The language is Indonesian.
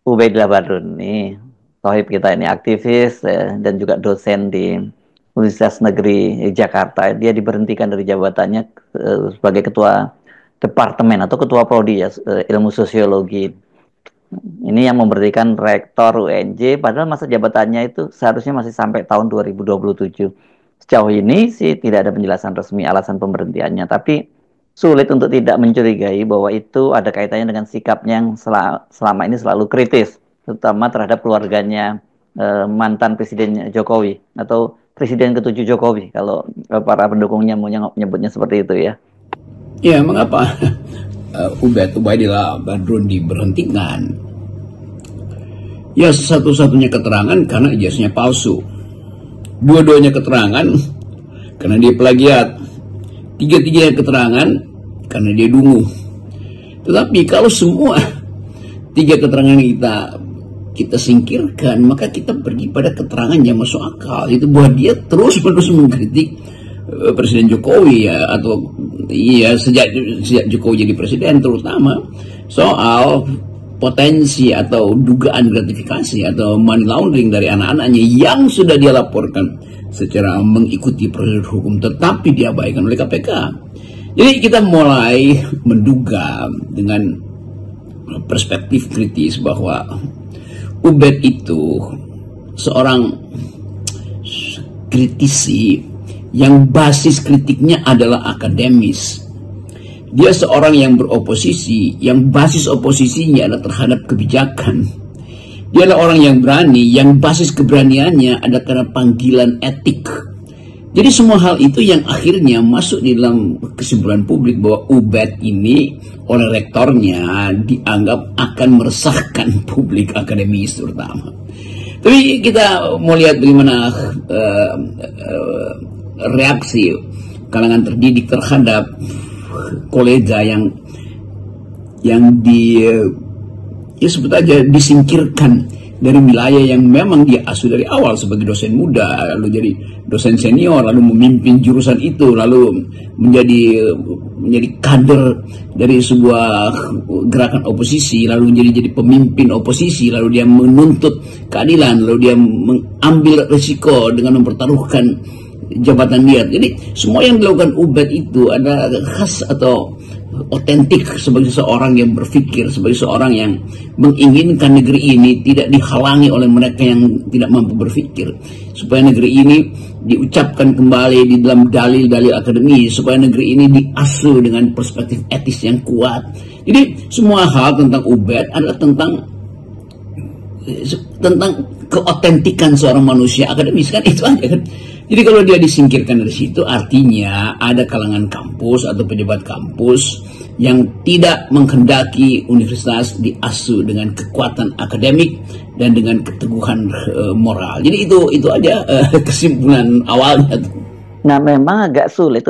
Ubaidillah Badrun nih, Tohib kita ini aktivis dan juga dosen di Universitas Negeri Jakarta. Dia diberhentikan dari jabatannya sebagai ketua departemen atau ketua prodi ya, ilmu sosiologi. Ini yang memberhentikan rektor UNJ, padahal masa jabatannya itu seharusnya masih sampai tahun 2027. Sejauh ini sih tidak ada penjelasan resmi alasan pemberhentiannya, tapi sulit untuk tidak mencurigai bahwa itu ada kaitannya dengan sikapnya yang selama ini selalu kritis, terutama terhadap keluarganya mantan Presiden Jokowi atau Presiden ketujuh Jokowi, kalau para pendukungnya mau nyebutnya seperti itu ya. Ya, mengapa Ubaidillah Badrun diberhentikan? Ya, satu-satunya keterangan karena ijazahnya palsu. Dua-duanya keterangan karena dia plagiat. Tiga-tiganya keterangan karena dia dungu. Tetapi kalau semua tiga keterangan kita singkirkan, maka kita pergi pada keterangan yang masuk akal. Itu bahwa dia terus-menerus mengkritik Presiden Jokowi ya, atau iya sejak Jokowi jadi presiden, terutama soal potensi atau dugaan gratifikasi atau money laundering dari anak-anaknya yang sudah dia laporkan secara mengikuti prosedur hukum, tetapi diabaikan oleh KPK. Jadi kita mulai menduga dengan perspektif kritis bahwa Ubaid itu seorang kritisi yang basis kritiknya adalah akademis. Dia seorang yang beroposisi, yang basis oposisinya adalah terhadap kebijakan. Dia adalah orang yang berani, yang basis keberaniannya ada karena panggilan etik. Jadi semua hal itu yang akhirnya masuk di dalam kesimpulan publik bahwa Ubaid ini oleh rektornya dianggap akan meresahkan publik akademis terutama. Tapi kita mau lihat bagaimana reaksi kalangan terdidik terhadap kolega yang ya sebut aja disingkirkan dari wilayah yang memang dia asuh dari awal sebagai dosen muda, lalu jadi dosen senior, lalu memimpin jurusan itu, lalu menjadi kader dari sebuah gerakan oposisi, lalu jadi pemimpin oposisi, lalu dia menuntut keadilan, lalu dia mengambil risiko dengan mempertaruhkan jabatan dia. Jadi semua yang dilakukan Ubaid itu ada khas atau otentik sebagai seorang yang berpikir, sebagai seorang yang menginginkan negeri ini tidak dihalangi oleh mereka yang tidak mampu berpikir, supaya negeri ini diucapkan kembali di dalam dalil-dalil akademis, supaya negeri ini diasuh dengan perspektif etis yang kuat. Jadi semua hal tentang Ubaid adalah tentang keotentikan seorang manusia akademis, kan itu aja kan. Jadi kalau dia disingkirkan dari situ, artinya ada kalangan kampus atau pejabat kampus yang tidak menghendaki universitas diasuh dengan kekuatan akademik dan dengan keteguhan moral. Jadi itu aja kesimpulan awalnya. Nah, memang agak sulit